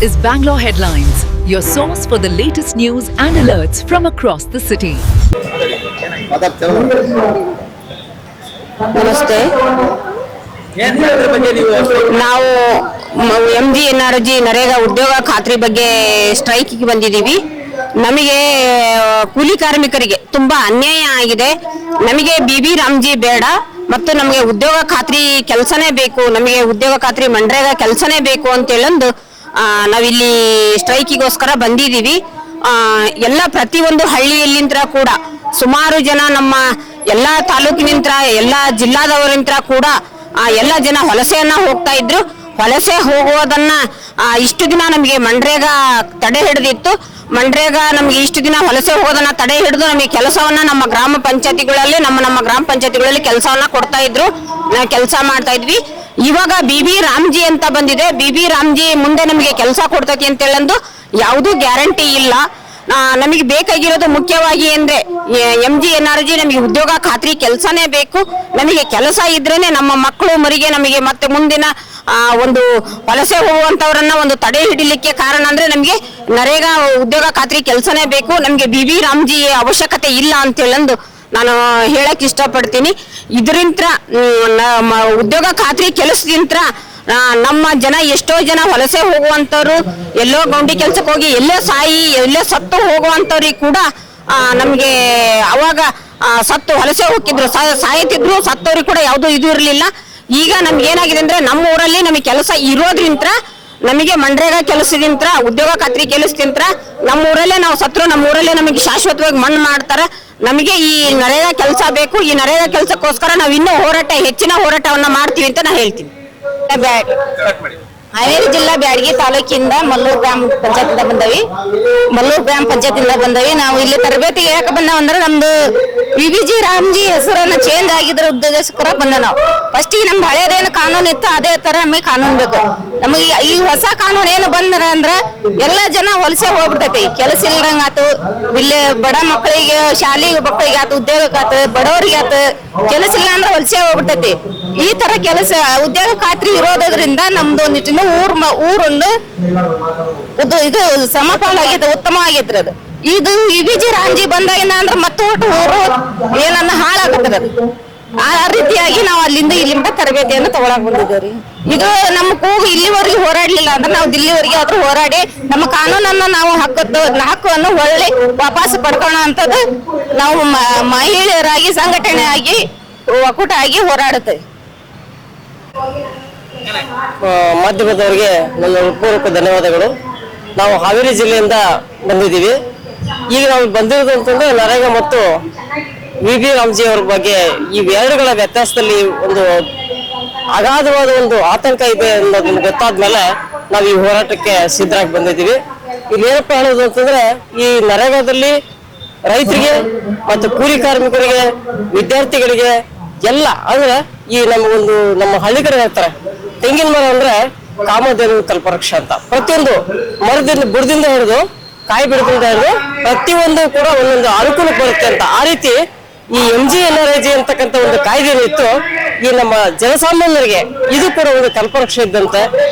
is Bangalore Headlines, your source for the latest news and alerts from across the city. ನಮಸ್ತೆ. ನಾವು MGNRG NREGA ಉದ್ಯೋಗ ಖಾತ್ರಿ ಬಗ್ಗೆ ಸ್ಟ್ರೈಕಿಗೆ ಬಂದಿದ್ದೀವಿ. ನಮಗೆ ಕೂಲಿ ಕಾರ್ಮಿಕರಿಗೆ ತುಂಬಾ ಅನ್ಯಾಯ ಆಗಿದೆ. ನಮಗೆ BB ರಾಮ್ಜಿ ಬೇಡ ಮತ್ತು ನಮಗೆ ಉದ್ಯೋಗ ಖಾತ್ರಿ ಕೆಲಸನೇ ಬೇಕು, ನಮಗೆ ಉದ್ಯೋಗ ಖಾತ್ರಿ ಮನ್ರೇಗಾ ಕೆಲಸನೇ ಬೇಕು ಅಂತ ಹೇಳಂದು ನಾವಿಲ್ಲಿ ಸ್ಟ್ರೈಕಿಗೋಸ್ಕರ ಬಂದಿದ್ದೀವಿ. ಎಲ್ಲ ಪ್ರತಿಯೊಂದು ಹಳ್ಳಿಯಲ್ಲಿಂದ ಕೂಡ ಸುಮಾರು ಜನ ನಮ್ಮ ಎಲ್ಲ ತಾಲೂಕಿನಿಂದ ಎಲ್ಲ ಜಿಲ್ಲಾದವರಿಂತ ಕೂಡ ಎಲ್ಲ ಜನ ವಲಸೆಯನ್ನ ಹೋಗ್ತಾ ಇದ್ರು. ವಲಸೆ ಹೋಗುವುದನ್ನ ಇಷ್ಟು ದಿನ ನಮಗೆ ಮನ್ರೇಗಾ ತಡೆ ಹಿಡಿದಿತ್ತು. ಮನ್ರೇಗಾ ನಮಗೆ ಇಷ್ಟು ದಿನ ವಲಸೆ ಹೋಗೋದನ್ನ ತಡೆ ಹಿಡಿದು ನಮಗೆ ಕೆಲಸವನ್ನ ನಮ್ಮ ಗ್ರಾಮ ಪಂಚಾಯತಿಗಳಲ್ಲಿ ನಮ್ಮ ಗ್ರಾಮ ಪಂಚಾಯತಿಗಳಲ್ಲಿ ಕೆಲಸವನ್ನ ಕೊಡ್ತಾ ಇದ್ರು. ನಾವು ಕೆಲಸ ಮಾಡ್ತಾ ಇದ್ವಿ. ಇವಾಗ BB ರಾಮ್ಜಿ ಅಂತ ಬಂದಿದೆ. BB ರಾಮ್ಜಿ ಮುಂದೆ ನಮಗೆ ಕೆಲಸ ಕೊಡ್ತೈತಿ ಅಂತ ಹೇಳಂದು ಯಾವುದೂ ಗ್ಯಾರಂಟಿ ಇಲ್ಲ. ನಮಗೆ ಬೇಕಾಗಿರೋದು ಮುಖ್ಯವಾಗಿ ಅಂದ್ರೆ MGNRG ನಮಗೆ ಉದ್ಯೋಗ ಖಾತ್ರಿ ಕೆಲಸನೇ ಬೇಕು. ನಮಗೆ ಕೆಲಸ ಇದ್ರೇನೆ ನಮ್ಮ ಮಕ್ಕಳು ಮರಿಗೆ ನಮಗೆ ಮತ್ತೆ ಮುಂದಿನ ಒಂದು ವಲಸೆ ಹೋಗುವಂತವರನ್ನ ಒಂದು ತಡೆ ಹಿಡಿಲಿಕ್ಕೆ ಕಾರಣ ಅಂದ್ರೆ ನಮಗೆ ನರೇಗಾ ಉದ್ಯೋಗ ಖಾತ್ರಿ ಕೆಲಸನೇ ಬೇಕು. ನಮಗೆ BB ರಾಮ್ಜಿ ಅವಶ್ಯಕತೆ ಇಲ್ಲ ಅಂತ ಹೇಳಂದು ನಾನು ಹೇಳಕ್ ಇಷ್ಟಪಡ್ತೀನಿ. ಇದರಿಂದ ಉದ್ಯೋಗ ಖಾತ್ರಿ ಕೆಲಸದಿಂದ ನಮ್ಮ ಜನ ಎಷ್ಟೋ ಜನ ವಲಸೆ ಹೋಗುವಂತವ್ರು, ಎಲ್ಲೋ ಗೌಂಡಿ ಕೆಲ್ಸಕ್ಕೆ ಹೋಗಿ ಎಲ್ಲೋ ಸತ್ತು ಹೋಗುವಂತವ್ರಿಗೆ ಕೂಡ ನಮ್ಗೆ ಅವಾಗ ಸತ್ತು ವಲಸೆ ಹೋಗಿದ್ರು, ಸಾಯ್ತಿದ್ರು. ಸತ್ತವ್ರಿಗೆ ಕೂಡ ಯಾವ್ದು ಇದು ಇರ್ಲಿಲ್ಲ. ಈಗ ನಮ್ಗೆ ಏನಾಗಿದೆ ಅಂದ್ರೆ ನಮ್ಮ ಊರಲ್ಲಿ ನಮಗೆ ಕೆಲಸ ಇರೋದ್ರಿಂತ ನಮಗೆ ಮನ್ರೇಗಾ ಕೆಲಸದಿಂದ ಉದ್ಯೋಗ ಖಾತ್ರಿ ಕೆಲಸದಿಂದ ನಮ್ಮ ಊರಲ್ಲೇ ನಾವು ಸತ್ರು ನಮ್ಮ ಊರಲ್ಲೇ ನಮಗೆ ಶಾಶ್ವತವಾಗಿ ಮಣ್ಣು ಮಾಡ್ತಾರ. ನಮಗೆ ಈ ನರೇಗಾ ಕೆಲಸ ಬೇಕು. ಈ ನರೇಗಾ ಕೆಲಸಕ್ಕೋಸ್ಕರ ನಾವು ಇನ್ನೂ ಹೆಚ್ಚಿನ ಹೋರಾಟವನ್ನ ಮಾಡ್ತೀವಿ ಅಂತ ನಾ ಹೇಳ್ತೀನಿ. ಹಾವೇರಿ ಜಿಲ್ಲಾ ಬ್ಯಾಡಗಿ ತಾಲೂಕಿಂದ ಮಲ್ಲೂರು ಗ್ರಾಮ ಪಂಚಾಯತಿಂದ ಬಂದವಿ. ನಾವು ಇಲ್ಲಿ ತರಬೇತಿಗೆ ಯಾಕೆ ಬಂದಾವ ಅಂದ್ರೆ ನಮ್ದು BBG ರಾಮ್ಜಿ ಹೆಸರನ್ನ ಚೇಂಜ್ ಆಗಿದ್ರ ಉದ್ದೇಶಕ್ಕೋಸ್ಕರ ಬಂದ. ನಾವು ಫಸ್ಟ್ ಈಗ ನಮ್ದು ಹಳೇದೇನು ಕಾನೂನು ಇತ್ತು ಅದೇ ತರ ನಮಗೆ ಕಾನೂನು ಬೇಕು. ನಮಗೆ ಈ ಹೊಸ ಕಾನೂನು ಏನು ಬಂದ್ರ ಅಂದ್ರ ಎಲ್ಲಾ ಜನ ವಲಸೆ ಹೋಗ್ಬಿಟ್ಟೈತಿ. ಕೆಲಸ ಇಲ್ದಂಗ ಆತು, ಇಲ್ಲಿ ಬಡ ಮಕ್ಕಳಿಗೆ ಶಾಲೆಗೆ ಮಕ್ಕಳಿಗೆ ಆತು, ಉದ್ಯೋಗಕ್ಕೆ ಆತು, ಬಡವರಿಗೆ ಆತು, ಕೆಲಸ ಇಲ್ಲ ಅಂದ್ರೆ ವಲಸೆ ಹೋಗ್ಬಿಟ್ಟೈತಿ. ಈ ತರ ಕೆಲಸ ಉದ್ಯೋಗ ಖಾತ್ರಿ ಇರೋದ್ರಿಂದ ನಮ್ದು ಒಂದಿಟ್ಟಿನ ಊರೊಂದು ಇದು ಸಮಪಾಲ ಆಗೈತೆ, ಉತ್ತಮ ಆಗೈತ್ರಿ. ಅದು ಇದು BBG ರಾಮ್ಜಿ ಬಂದಾಗಿನ ಅಂದ್ರೆ ಮತ್ತೆ ಊರು ಏನನ್ನ ಹಾಳಾಗತ್ತದ. ಆ ರೀತಿಯಾಗಿ ನಾವು ಇಲ್ಲಿಂದ ತರಬೇತಿಯನ್ನು ತಗೊಳಕ್ ಬಂದಿದ್ದೇವ್ರಿ. ಇದು ನಮ್ಮ ಕೂಗು ಇಲ್ಲಿವರೆಗೆ ಹೋರಾಡ್ಲಿಲ್ಲ ಅಂದ್ರೆ ನಾವು ದಿಲ್ಲಿವರೆಗೆ ಆದ್ರೂ ಹೋರಾಡಿ ನಮ್ಮ ಕಾನೂನನ್ನ ನಾವು ಹಕ್ಕನ್ನು ಒಳ್ಳೆ ವಾಪಸ್ ಪಡ್ಕೊಳ್ಳೋ ಅಂತದ್ದು ನಾವು ಮಹಿಳೆಯರಾಗಿ ಸಂಘಟನೆ ಆಗಿ ಒಕ್ಕೂಟ ಆಗಿ ಹೋರಾಡುತ್ತೇವೆ. ಮಾಧ್ಯಮದವರಿಗೆ ನನ್ನ ಹೃತ್ಪೂರ್ವಕ ಧನ್ಯವಾದಗಳು. ನಾವು ಹಾವೇರಿ ಜಿಲ್ಲೆಯಿಂದ ಬಂದಿದ್ದೀವಿ. ಈಗ ನಾವು ಬಂದಿರೋದು ಅಂತಂದ್ರೆ ನರೇಗಾ ಮತ್ತು BB ರಾಮ್ಜಿ ಅವ್ರ ಬಗ್ಗೆ ಇವೆರಡುಗಳ ವ್ಯತ್ಯಾಸದಲ್ಲಿ ಒಂದು ಅಗಾಧವಾದ ಒಂದು ಆತಂಕ ಇದೆ ಅನ್ನೋದು ಗೊತ್ತಾದ್ಮೇಲೆ ನಾವು ಈ ಹೋರಾಟಕ್ಕೆ ಸಿದ್ಧರಾಗಿ ಬಂದಿದ್ದೀವಿ. ಇಲ್ಲಿ ಏನಪ್ಪ ಹೇಳೋದು ಅಂತಂದ್ರೆ ಈ ನರೇಗಾದಲ್ಲಿ ರೈತರಿಗೆ ಮತ್ತು ಕೂಲಿ ಕಾರ್ಮಿಕರಿಗೆ, ವಿದ್ಯಾರ್ಥಿಗಳಿಗೆ ಎಲ್ಲ ಅಂದ್ರೆ ಈ ನಮ್ಮ ಹಳ್ಳಿ ಕಡೆ ಹೇಳ್ತಾರೆ ತೆಂಗಿನ ಮರ ಅಂದ್ರೆ ಕಾಮಧೇನು ಕಲ್ಪವೃಕ್ಷ ಅಂತ. ಪ್ರತಿಯೊಂದು ಮರದಿಂದ ಬುಡದಿಂದ ಹಿಡಿದು ಕಾಯಿ ಬಿಡದಿಂದ ಹಿಡಿದು ಪ್ರತಿಯೊಂದು ಕೂಡ ಒಂದೊಂದು ಅನುಕೂಲ ಬರುತ್ತೆ ಅಂತ. ಆ ರೀತಿ ಈ MGNRG ಅಂತಕ್ಕಂಥ ಒಂದು ಕಾಯ್ದೆ ಇತ್ತು, ಈ ನಮ್ಮ ಜನಸಾಮಾನ್ಯರಿಗೆ ಇದು ಕೂಡ ಒಂದು ಕಲ್ಪವೃಕ್ಷ ಇದ್ದಂತೆ.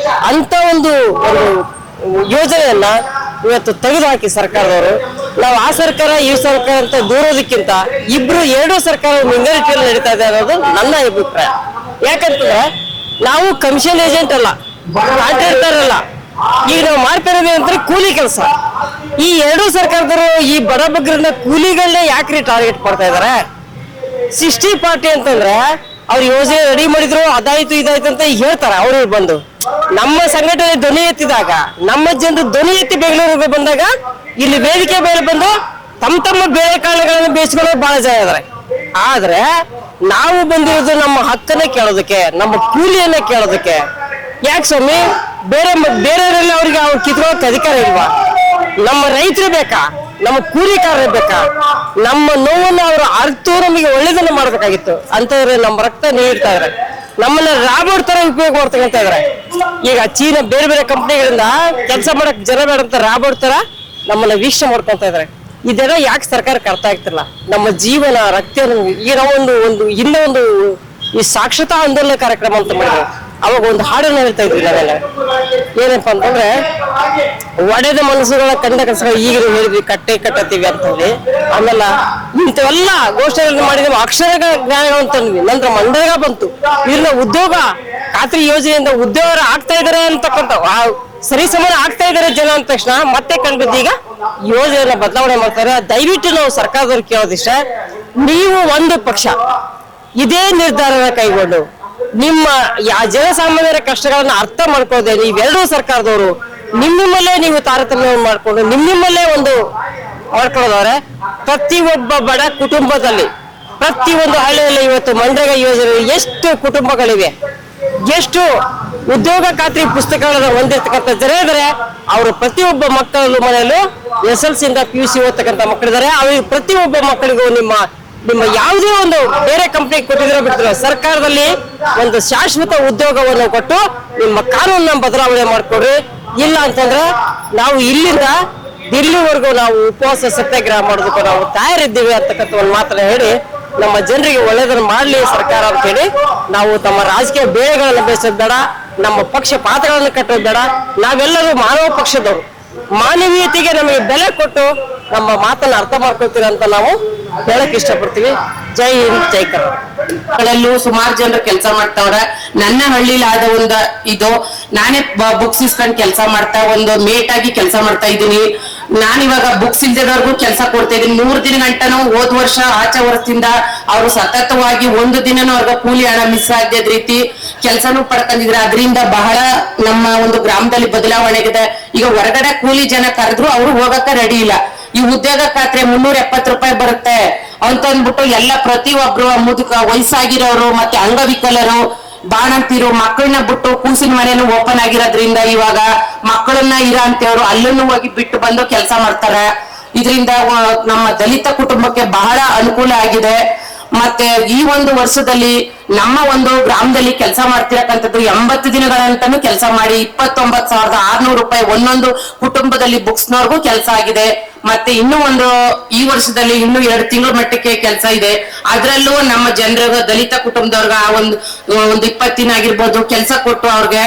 ಅಂತ ಒಂದು ಯೋಜನೆಯನ್ನ ಇವತ್ತು ತೆಗೆದುಹಾಕಿ ಸರ್ಕಾರದವರು. ನಾವು ಆ ಸರ್ಕಾರ ಈ ಸರ್ಕಾರ ಅಂತ ದೂರೋದಕ್ಕಿಂತ ಎರಡು ಸರ್ಕಾರ ಮಿಂಗಾರಿಟಿಯಲ್ಲಿ ನಡೀತಾ ಇದೆ ಅನ್ನೋದು ನನ್ನ ಅಭಿಪ್ರಾಯ. ಯಾಕಂತಂದ್ರೆ ನಾವು ಕಮಿಷನ್ ಏಜೆಂಟ್ ಅಲ್ಲ, ಕಾಂಟ್ರಾಕ್ಟರ್ ಅಲ್ಲ. ಈಗ ನಾವು ಮಾಡ್ತಾ ಇರೋದು ಅಂದ್ರೆ ಕೂಲಿ ಕೆಲಸ. ಈ ಎರಡೂ ಸರ್ಕಾರದವರು ಈ ಬಡ ಬಗ್ಗರನ್ನ ಕೂಲಿಗಳನ್ನೇ ಯಾಕ್ರಿ ಟಾರ್ಗೆಟ್ ಮಾಡ್ತಾ ಇದಾರೆ? 60 ಪಾರ್ಟಿ ಅಂತಂದ್ರೆ ಅವ್ರ ಯೋಜನೆ ರೆಡಿ ಮಾಡಿದ್ರು, ಅದಾಯ್ತು ಇದಾಯ್ತು ಅಂತ ಹೇಳ್ತಾರ. ಅವ್ರು ಬಂದು ನಮ್ಮ ಸಂಘಟನೆ ಧ್ವನಿ ಎತ್ತಿದಾಗ, ನಮ್ಮ ಜನರು ಧ್ವನಿ ಎತ್ತಿ ಬೆಂಗಳೂರಿಗೆ ಬಂದಾಗ ಇಲ್ಲಿ ವೇದಿಕೆ ಮೇಲೆ ಬಂದು ತಮ್ಮ ಬೇಳೆ ಕಾಳುಗಳನ್ನು ಬೇಯಿಸ್ಕೊಳ್ಳೋ ಬಹಳ ಜನ ಇದಾರೆ. ಆದ್ರೆ ನಾವು ಬಂದಿರೋದು ನಮ್ಮ ಹಕ್ಕನ್ನ ಕೇಳೋದಕ್ಕೆ, ನಮ್ಮ ಕೂಲಿಯನ್ನ ಕೇಳೋದಕ್ಕೆ. ಯಾಕೆ ಸ್ವಾಮಿ ಬೇರೆಯವರೆಲ್ಲ ಅವ್ರಿಗೆ ಕಿತ್ಕೊಳ್ಳೋಕೆ ಅಧಿಕಾರ ಇಲ್ವಾ? ನಮ್ಮ ರೈತರು ಬೇಕಾ? ನಮ್ಮ ಕೂಲಿಕಾರರು ಬೇಕಾ? ನಮ್ಮ ನೋವನ್ನು ಅವರು ಅರ್ತು ನಮಗೆ ಒಳ್ಳೇದನ್ನ ಮಾಡ್ಬೇಕಾಗಿತ್ತು. ಅಂತವ್ರೆ ನಮ್ಮ ರಕ್ತ ನೀಡ್ತಾ ಇದಾರೆ, ನಮ್ಮನ್ನ ರಾಬೋರ್ಡ್ ತರ ಉಪಯೋಗ ಮಾಡ್ತಕ್ಕಂತ ಇದಾರೆ. ಈಗ ಚೀನಾ ಬೇರೆ ಕಂಪ್ನಿಗಳಿಂದ ಕೆಲಸ ಮಾಡಕ್ ಜನ ಬೇಡ ಅಂತ ರಾಬೋರ್ಡ್ ತರ ನಮ್ಮನ್ನ ವೀಕ್ಷಣೆ ಮಾಡ್ಕೊಂತ ಇದಾರೆ. ಇದೆಲ್ಲ ಯಾಕೆ ಸರ್ಕಾರಕ್ಕೆ ಅರ್ಥ ಆಗ್ತಿಲ್ಲ? ನಮ್ಮ ಜೀವನ ರಕ್ತ ಈಗ ನಾವೊಂದು ಹಿಂದೆ ಈ ಸಾಕ್ಷರತಾ ಆಂದೋಲನ ಕಾರ್ಯಕ್ರಮ ಅಂತ ಮಾಡಿದ್ವಿ. ಅವಾಗ ಒಂದು ಹಾಡನ್ನು ಹೇಳ್ತಾ ಇದ್ವಿ ನಾವೆಲ್ಲ. ಏನಪ್ಪ ಅಂತಂದ್ರೆ ಒಡೆದ ಮನಸ್ಸುಗಳ ಕಂಡ ಕನಸುಗಳು ಈಗ ನೀವು ಹೇಳಿದ್ವಿ ಕಟ್ಟತ್ತೀವಿ ಅಂತ ಹೇಳಿ. ಆಮೇಲೆ ಇಂಥವೆಲ್ಲ ಘೋಷಣೆಗಳನ್ನು ಮಾಡಿದ್ವಿ, ಅಕ್ಷರ ಜ್ಞಾನಗಳು ಅಂತಂದ್ವಿ. ನಂತರ ಮಂಡಗ ಬಂತು, ಇಲ್ಲಿನ ಉದ್ಯೋಗ ಖಾತ್ರಿ ಯೋಜನೆಯಿಂದ ಉದ್ಯೋಗ ಆಗ್ತಾ ಇದಾರೆ ಅಂತಕ್ಕಂಥ ಸರಿ ಸಮಾನ ಆಗ್ತಾ ಇದಾರೆ ಜನ ಅಂದ ತಕ್ಷಣ ಮತ್ತೆ ಕಂಡ್ಬಿದ್ದು ಈಗ ಯೋಜನೆಯನ್ನ ಬದಲಾವಣೆ ಮಾಡ್ತಾರೆ. ದಯವಿಟ್ಟು ನಾವು ಸರ್ಕಾರದವ್ರು ಕೇಳೋದಿಷ್ಟ, ನೀವು ಒಂದು ಪಕ್ಷ ಇದೇ ನಿರ್ಧಾರನ ಕೈಗೊಂಡು ನಿಮ್ಮ ಜನಸಾಮಾನ್ಯರ ಕಷ್ಟಗಳನ್ನ ಅರ್ಥ ಮಾಡ್ಕೊಳ್ಳದೆ ನೀವೆಲ್ಲರೂ ಸರ್ಕಾರದವರು ನಿಮ್ಮಲ್ಲೇ ನೀವು ತಾರತಮ್ಯ ಮಾಡ್ಕೊಂಡು ನಿಮ್ಮಲ್ಲೇ ಒಂದು ಮಾಡ್ಕೊಳ್ಳೋದವ್ರೆ ಪ್ರತಿಯೊಬ್ಬ ಬಡ ಕುಟುಂಬದಲ್ಲಿ ಪ್ರತಿಯೊಂದು ಹಳ್ಳಿಯಲ್ಲಿ ಇವತ್ತು ಮನ್ರೇಗಾ ಯೋಜನೆ ಎಷ್ಟು ಕುಟುಂಬಗಳಿವೆ, ಎಷ್ಟು ಉದ್ಯೋಗ ಖಾತ್ರಿ ಪುಸ್ತಕಗಳನ್ನ ಹೊಂದಿರ್ತಕ್ಕಂಥ ಜನ ಇದ್ದಾರೆ. ಅವರು ಪ್ರತಿಯೊಬ್ಬ ಮಕ್ಕಳು ಮನೆಯಲ್ಲೂ SLC ಇಂದ PUC ಓದ್ತಕ್ಕಂಥ ಮಕ್ಕಳಿದ್ದಾರೆ. ಅವ್ರಿಗೆ ಪ್ರತಿಯೊಬ್ಬ ಮಕ್ಕಳಿಗೂ ನಿಮ್ಮ ಯಾವುದೇ ಒಂದು ಬೇರೆ ಕಂಪ್ನಿ ಕೊಟ್ಟಿದ್ರೆ ಬಿಡ್ತಾರೆ, ಸರ್ಕಾರದಲ್ಲಿ ಒಂದು ಶಾಶ್ವತ ಉದ್ಯೋಗವನ್ನು ಕೊಟ್ಟು ನಿಮ್ಮ ಕಾನೂನನ್ನ ಬದಲಾವಣೆ ಮಾಡ್ಕೊಡ್ರಿ. ಇಲ್ಲ ಅಂತಂದ್ರೆ ನಾವು ಇಲ್ಲಿಂದ ದಿಲ್ಲಿವರೆಗೂ ನಾವು ಉಪವಾಸ ಸತ್ಯಾಗ್ರಹ ಮಾಡೋದಕ್ಕೆ ನಾವು ತಯಾರಿದ್ದೀವಿ ಅಂತಕ್ಕಂಥ ಒಂದು ಮಾತನ್ನ ಹೇಳಿ ನಮ್ಮ ಜನರಿಗೆ ಒಳ್ಳೆದನ್ನು ಮಾಡಲಿ ಸರ್ಕಾರ ಅಂತ ಹೇಳಿ ನಾವು ತಮ್ಮ ರಾಜಕೀಯ ಬೇಳೆಗಳನ್ನು ಬೇಯಿಸೋದು ಬೇಡ, ನಮ್ಮ ಪಕ್ಷ ಪಾತ್ರಗಳನ್ನು ಕಟ್ಟೋದು ಬೇಡ. ನಾವೆಲ್ಲರೂ ಮಾನವ ಪಕ್ಷದವರು, ಮಾನವೀಯತೆಗೆ ನಮಗೆ ಬೆಲೆ ಕೊಟ್ಟು ನಮ್ಮ ಮಾತನ್ನ ಅರ್ಥ ಮಾಡ್ಕೊಳ್ತೀರ ಅಂತ ನಾವು ಹೇಳಕ್ ಇಷ್ಟಪಡ್ತೀವಿ. ಜೈ ಹಿಂದ್, ಜೈ ಕರ್ನಾಟಕ. ಸುಮಾರು ಜನರು ಕೆಲಸ ಮಾಡ್ತಾವ್ರ. ನನ್ನ ಹಳ್ಳಿಲಿ ಆದ ಒಂದು ಇದು ನಾನೇ ಬುಕ್ಸ್ ಇಸ್ಕೊಂಡ್ ಕೆಲಸ ಮಾಡ್ತಾ ಒಂದು ಮೇಟ್ ಆಗಿ ಕೆಲಸ ಮಾಡ್ತಾ ಇದ್ದೀನಿ. ನಾನಿವಾಗ ಬುಕ್ಸ್ ಇಲ್ದಿರೋರ್ಗು ಕೆಲಸ ಕೊಡ್ತಾ ಇದ್ದೀನಿ. 3 ದಿನ ಗಂಟನೂ ಹೋದ್ ವರ್ಷ ಆಚೆ ವರ್ಷದಿಂದ ಅವರು ಸತತವಾಗಿ ಒಂದು ದಿನನೂ ಅವ್ರಿಗೆ ಕೂಲಿ ಹಣ ಮಿಸ್ ಆಗದ ರೀತಿ ಕೆಲಸನೂ ಪಡ್ಕೊಂಡಿದ್ರೆ ಅದರಿಂದ ಬಹಳ ನಮ್ಮ ಒಂದು ಗ್ರಾಮದಲ್ಲಿ ಬದಲಾವಣೆಗಿದೆ. ಈಗ ಹೊರಗಡೆ ಕೂಲಿ ಜನ ಕರೆದ್ರು ಅವ್ರು ಹೋಗಕ್ಕ ರೆಡಿ ಇಲ್ಲ. ಈ ಉದ್ಯೋಗ ಖಾತ್ರಿ 370 ರೂಪಾಯಿ ಬರುತ್ತೆ ಅಂತ ಅಂದ್ಬಿಟ್ಟು ಎಲ್ಲ ಪ್ರತಿಯೊಬ್ರು ಮುದುಕ ವಯಸ್ಸಾಗಿರೋರು ಮತ್ತೆ ಅಂಗವಿಕಲರು ಬಾಣಂತಿರು ಮಕ್ಕಳನ್ನ ಬಿಟ್ಟು ಕೂಸಿನ ಮನೆಯನ್ನು ಓಪನ್ ಆಗಿರೋದ್ರಿಂದ ಇವಾಗ ಮಕ್ಕಳನ್ನ ಇರೋ ಅಂತೇವ್ರು ಅಲ್ಲೂ ಹೋಗಿ ಬಿಟ್ಟು ಬಂದು ಕೆಲಸ ಮಾಡ್ತಾರೆ. ಇದರಿಂದ ನಮ್ಮ ದಲಿತ ಕುಟುಂಬಕ್ಕೆ ಬಹಳ ಅನುಕೂಲ ಆಗಿದೆ. ಮತ್ತೆ ಈ ಒಂದು ವರ್ಷದಲ್ಲಿ ನಮ್ಮ ಒಂದು ಗ್ರಾಮದಲ್ಲಿ ಕೆಲಸ ಮಾಡ್ತಿರಕ್ಕಂಥದ್ದು 80 ದಿನಗಳಂತಾನು ಕೆಲಸ ಮಾಡಿ 29,600 ರೂಪಾಯಿ ಒಂದೊಂದು ಕುಟುಂಬದಲ್ಲಿ ಬುಕ್ಸ್ನವ್ರಿಗೂ ಕೆಲಸ ಆಗಿದೆ. ಮತ್ತೆ ಇನ್ನೂ ಈ ವರ್ಷದಲ್ಲಿ ಇನ್ನೂ 2 ತಿಂಗಳ ಮಟ್ಟಕ್ಕೆ ಕೆಲಸ ಇದೆ. ಅದ್ರಲ್ಲೂ ನಮ್ಮ ಜನರಿಗೆ ದಲಿತ ಕುಟುಂಬದವ್ರಿಗೆ ಒಂದು 20 ದಿನ ಆಗಿರ್ಬೋದು ಕೆಲಸ ಕೊಟ್ಟು ಅವ್ರಿಗೆ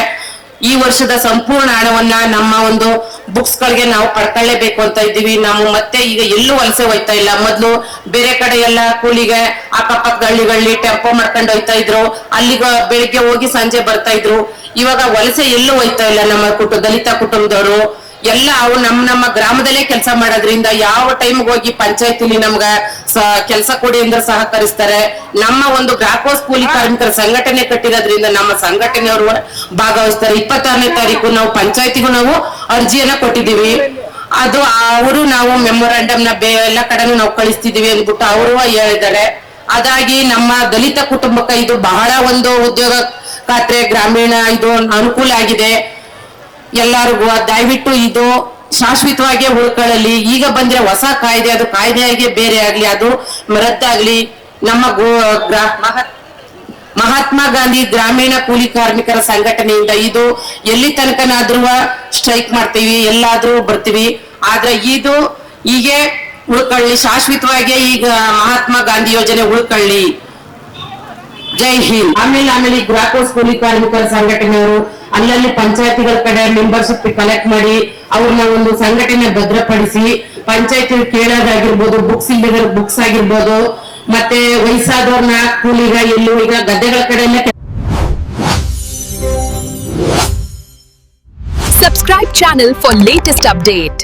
ಈ ವರ್ಷದ ಸಂಪೂರ್ಣ ಹಣವನ್ನ ನಮ್ಮ ಒಂದು ಬುಕ್ಸ್ ಗಳಿಗೆ ನಾವು ಪಡ್ಕೊಳ್ಳೇಬೇಕು ಅಂತ ಇದ್ದೀವಿ. ನಾವು ಮತ್ತೆ ಈಗ ಎಲ್ಲೂ ವಲಸೆ ಹೋಯ್ತಾ ಇಲ್ಲ. ಮೊದ್ಲು ಬೇರೆ ಕಡೆ ಎಲ್ಲ ಕೂಲಿಗೆ ಅಕ್ಕಪಕ್ಕ ಹಳ್ಳಿಗಳಲ್ಲಿ ಟೆಂಪೋ ಮಾಡ್ಕೊಂಡು ಹೋಯ್ತಾ ಇದ್ರು, ಅಲ್ಲಿಗ ಬೆಳಿಗ್ಗೆ ಹೋಗಿ ಸಂಜೆ ಬರ್ತಾ ಇದ್ರು. ಇವಾಗ ವಲಸೆ ಎಲ್ಲೂ ಹೋಯ್ತಾ ಇಲ್ಲ. ನಮ್ಮ ದಲಿತ ಕುಟುಂಬದವರು ಎಲ್ಲ ಅವು ನಮ್ಮ ಗ್ರಾಮದಲ್ಲೇ ಕೆಲಸ ಮಾಡೋದ್ರಿಂದ ಯಾವ ಟೈಮ್ಗೆ ಹೋಗಿ ಪಂಚಾಯತಿಲಿ ನಮ್ಗ ಕೆಲಸ ಕೊಡಿ ಅಂದ್ರೆ ಸಹಕರಿಸ್ತಾರೆ. ನಮ್ಮ ಒಂದು ಗ್ರಾಹಕೋಸ್ ಕೂಲಿ ಕಾರ್ಮಿಕರ ಸಂಘಟನೆ ಕಟ್ಟಿರೋದ್ರಿಂದ ನಮ್ಮ ಸಂಘಟನೆಯವರು ಭಾಗವಹಿಸ್ತಾರೆ. 26ನೇ ತಾರೀಕು ನಾವು ಪಂಚಾಯತಿಗೂ ನಾವು ಅರ್ಜಿಯನ್ನ ಕೊಟ್ಟಿದೀವಿ. ಅದು ಅವರು ನಾವು ಮೆಮೊರಾಂಡಮ್ ನ ಎಲ್ಲ ಕಡೆನೂ ನಾವು ಕಳಿಸ್ತಿದೀವಿ ಅಂದ್ಬಿಟ್ಟು ಅವರು ಹೇಳಿದ್ದಾರೆ. ಅದಾಗಿ ನಮ್ಮ ದಲಿತ ಕುಟುಂಬಕ್ಕೆ ಇದು ಬಹಳ ಒಂದು ಉದ್ಯೋಗ ಖಾತ್ರಿ ಗ್ರಾಮೀಣ ಇದು ಅನುಕೂಲ ಆಗಿದೆ ಎಲ್ಲರಿಗೂ. ದಯವಿಟ್ಟು ಇದು ಶಾಶ್ವತವಾಗಿ ಉಳ್ಕೊಳ್ಳಲಿ. ಈಗ ಬಂದ್ರೆ ಹೊಸ ಕಾಯ್ದೆ, ಅದು ಕಾಯ್ದೆಯಾಗಿ ಬೇರೆ ಆಗ್ಲಿ, ಅದು ರದ್ದಾಗ್ಲಿ. ನಮ್ಮ ಮಹಾತ್ಮ ಗಾಂಧಿ ಗ್ರಾಮೀಣ ಕೂಲಿ ಕಾರ್ಮಿಕರ ಸಂಘಟನೆಯಿಂದ ಇದು ಎಲ್ಲಿ ತನಕನಾದ್ರೂ ಸ್ಟ್ರೈಕ್ ಮಾಡ್ತೀವಿ, ಎಲ್ಲಾದ್ರೂ ಬರ್ತೀವಿ. ಆದ್ರೆ ಇದು ಹೀಗೆ ಉಳ್ಕೊಳ್ಳಿ, ಶಾಶ್ವತವಾಗಿ ಈಗ ಮಹಾತ್ಮ ಗಾಂಧಿ ಯೋಜನೆ ಉಳ್ಕೊಳ್ಳಿ. ಜೈ ಹಿಂದ್. ಆಮೇಲೆ ಈ ಗ್ರಾಹಕೋಸ್ ಕೂಲಿ ಕಾರ್ಮಿಕರ ಸಂಘಟನೆಯವರು ಅಲ್ಲಲ್ಲಿ ಪಂಚಾಯತಿಗಳ ಕಡೆ ಮೆಂಬರ್ಶಿಪ್ ಕಲೆಕ್ಟ್ ಮಾಡಿ ಅವ್ರನ್ನ ಒಂದು ಸಂಘಟನೆ ಭದ್ರಪಡಿಸಿ ಪಂಚಾಯತಿ ಕೇಳೋದಾಗಿರ್ಬೋದು, ಬುಕ್ಸ್ ಇಲ್ಲದ ಬುಕ್ಸ್ ಆಗಿರ್ಬೋದು, ಮತ್ತೆ ವಯಸ್ಸಾದವ್ರನ್ನ ಕೂಲಿಗ ಎಲ್ಲೂ ಈಗ ಗದ್ದೆಗಳ ಕಡೆ ಎಲ್ಲ. Subscribe channel for latest update.